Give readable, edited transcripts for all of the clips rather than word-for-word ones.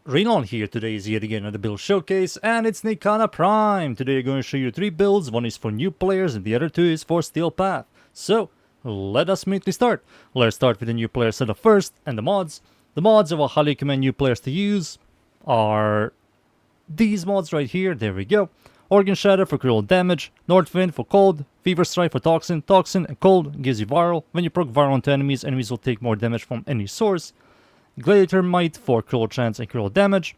Rainollon here. Today is yet again another build showcase, and it's Nikana Prime. Today I'm going to show you 3 builds. One is for new players and the other 2 is for Steel Path. So, let us immediately start. Let's start with the new player setup first, and the mods. The mods I will highly recommend new players to use are these mods right here. There we go. Organ Shatter for critical damage, North Wind for cold, Fever Strike for toxin. Toxin and cold gives you viral. When you proc viral onto enemies, enemies will take more damage from any source. Gladiator Might for critical chance and critical damage,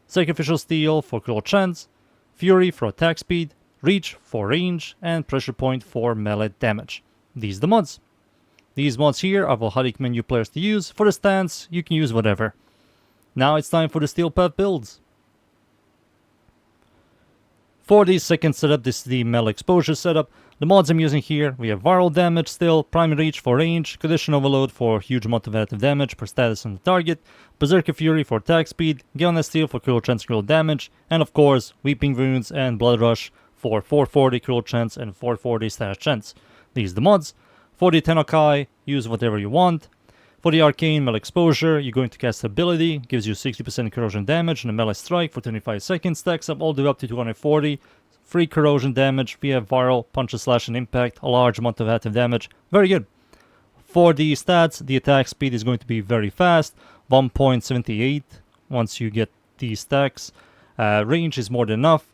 Sacrificial Steel for critical chance, Fury for attack speed, Reach for range, and Pressure Point for melee damage. These are the mods. These mods here I will highly recommend you players to use. For the stance, you can use whatever. Now it's time for the Steel Path builds. For the second setup, this is the melee exposure setup. The mods I'm using here, we have viral damage still, prime reach for range, condition overload for huge amount of additive damage per status on the target, berserker fury for attack speed, Galvanized steel for critical chance critical damage, and of course weeping wounds and blood rush for 440 critical chance and 440 status chance. These are the mods. For the Tennokai, use whatever you want. For the Arcane melee exposure, you're going to cast ability, gives you 60% corrosion damage and a melee strike for 25 seconds, stacks up all the way up to 240. Free corrosion damage, we have viral, punch, slash, and impact, a large amount of active damage. Very good. For the stats, the attack speed is going to be very fast, 1.78 once you get these stacks. Range is more than enough.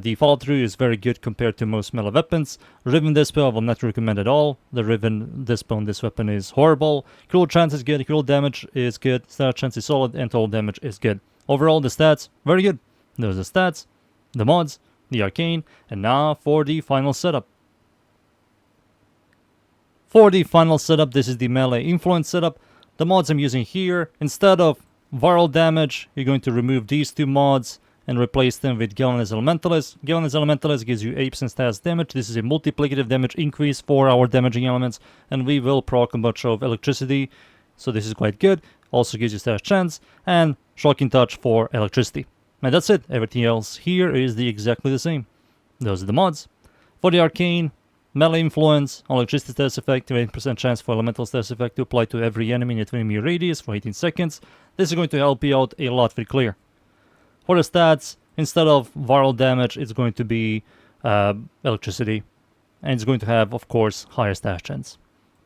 The follow through is very good compared to most melee weapons. Riven Dispo I will not recommend at all. The Riven Dispo on this weapon is horrible. Critical chance is good, critical damage is good, stat chance is solid, and total damage is good. Overall, the stats, very good. Those are the stats, the mods, the Arcane, and now for the final setup. For the final setup, this is the melee influence setup. The mods I'm using here, instead of viral damage, you're going to remove these 2 mods and replace them with Galvanized Elementalist. Galvanized Elementalist gives you 8% status damage. This is a multiplicative damage increase for our damaging elements, and we will proc a bunch of electricity, so this is quite good. Also gives you status chance, and Shocking Touch for electricity. And that's it. Everything else here is exactly the same. Those are the mods. For the Arcane, melee influence, electricity status effect, 20% chance for elemental status effect to apply to every enemy in a 20 meter radius for 18 seconds. This is going to help you out a lot with clear. For the stats, instead of viral damage, it's going to be electricity. And it's going to have, of course, higher status chance.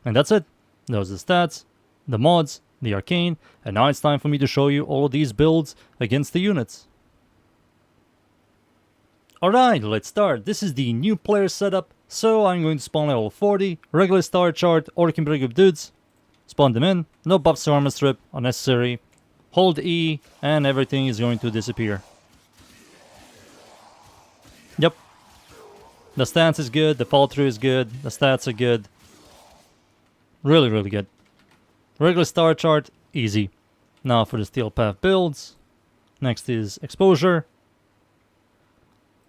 And that's it. Those are the stats, the mods, the Arcane, and now it's time for me to show you all of these builds against the units. Alright, let's start. This is the new player setup, so I'm going to spawn level 40, regular star chart, or you can bring up dudes, spawn them in, no buffs to armor strip, unnecessary, hold E, and everything is going to disappear. Yep. The stance is good, the follow through is good, the stats are good. Really, really good. Regular star chart, easy. Now for the Steel Path builds. Next is exposure.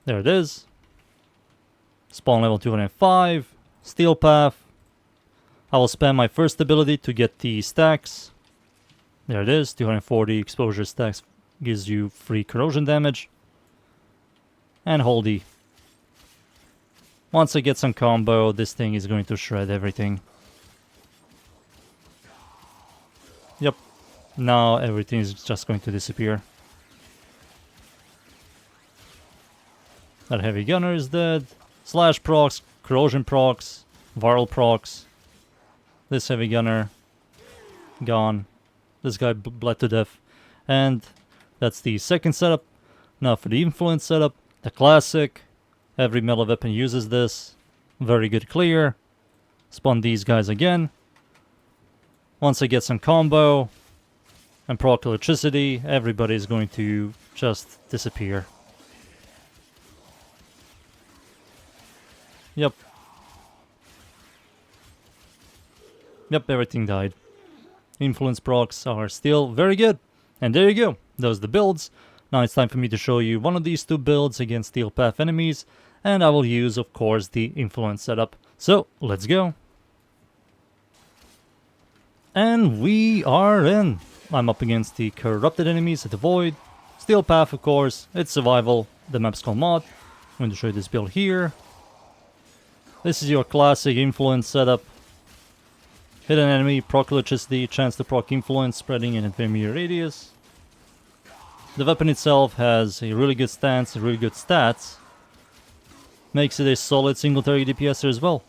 There it is. Spawn level 205. Steel Path. I will spam my first ability to get the stacks. There it is. 240 exposure stacks gives you free corrosion damage. And hold E. Once I get some combo, this thing is going to shred everything. Yep. Now everything is just going to disappear. That heavy gunner is dead. Slash procs, corrosion procs, viral procs. This heavy gunner, gone. This guy bled to death. And that's the second setup. Now for the influence setup, the classic. Every melee weapon uses this. Very good clear. Spawn these guys again. Once I get some combo and proc electricity, everybody is going to just disappear. Yep. Yep, everything died. Influence procs are still very good. And there you go. Those are the builds. Now it's time for me to show you one of these 2 builds against Steel Path enemies. And I will use, of course, the influence setup. So, let's go. And we are in. I'm up against the corrupted enemies at the Void. Steel Path, of course. It's survival. The map's called mod. I'm going to show you this build here. This is your classic influence setup. Hit an enemy, proc electricity, chance to proc influence, spreading in a 20 meter radius. The weapon itself has a really good stance, really good stats. Makes it a solid single target DPSer as well.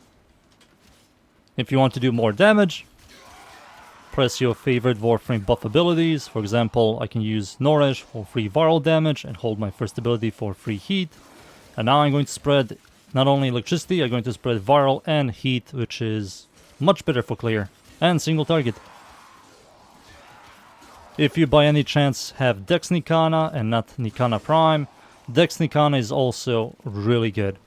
If you want to do more damage, press your favorite Warframe buff abilities. For example, I can use Nourish for free viral damage and hold my first ability for free heat. And now I'm going to spread not only electricity, I'm going to spread viral and heat, which is much better for clear and single target. If you by any chance have Dex Nikana and not Nikana Prime, Dex Nikana is also really good.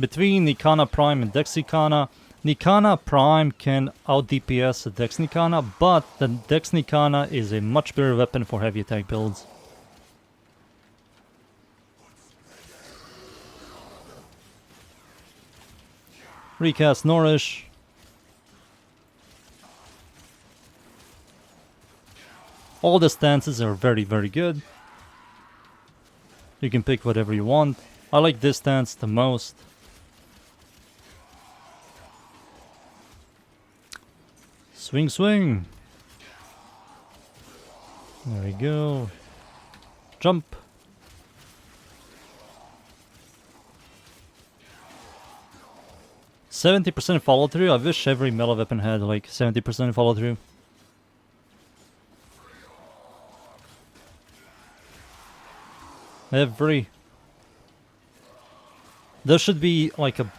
Between Nikana Prime and Dex Nikana, Nikana Prime can out DPS the Dex Nikana, but the Dex Nikana is a much better weapon for heavy attack builds. Recast Nourish. All the stances are very, very good. You can pick whatever you want. I like this stance the most. Swing, swing. There we go. Jump. %70 follow through. I wish every melee weapon had like 70% follow through. There should be like a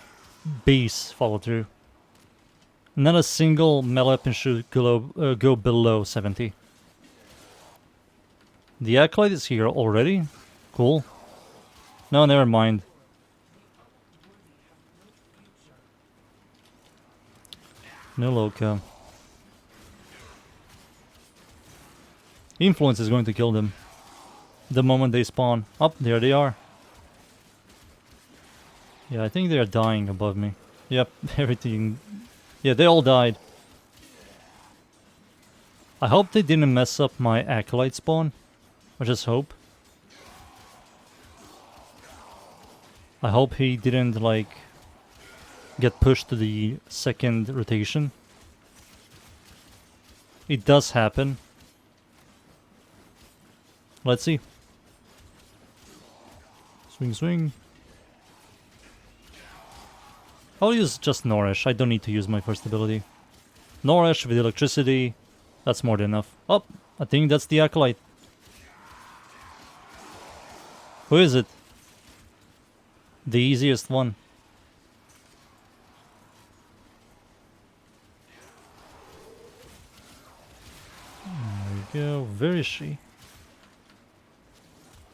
base follow through. Not a single melee weapon should go below 70. The Acolyte is here already? Cool. No, never mind. No Loka. Influence is going to kill them the moment they spawn. Oh, there they are. Yeah, I think they are dying above me. Yep, everything. Yeah, they all died. I hope they didn't mess up my Acolyte spawn. I just hope. I hope he didn't, like, get pushed to the second rotation. It does happen. Let's see. Swing, swing. I'll use just Nourish. I don't need to use my first ability. Nourish with electricity. That's more than enough. Oh, I think that's the Acolyte. Who is it? The easiest one. There we go. Where is she?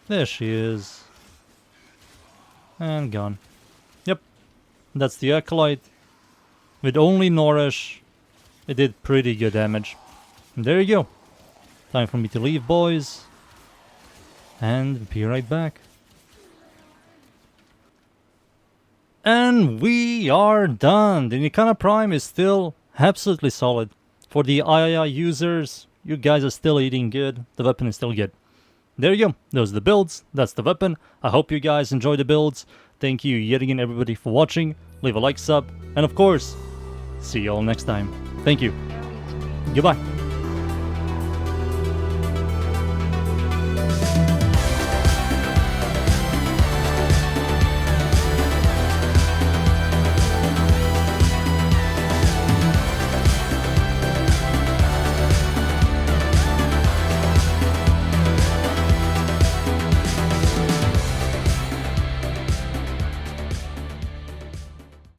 There she is. And gone. Yep. That's the Acolyte. With only Nourish, it did pretty good damage. And there you go. Time for me to leave, boys. And be right back. And we are done. The Nikana Prime is still absolutely solid. For the III users, you guys are still eating good. The weapon is still good. There you go. Those are the builds. That's the weapon. I hope you guys enjoy the builds. Thank you yet again everybody for watching. Leave a like, sub, and of course, see you all next time. Thank you. Goodbye.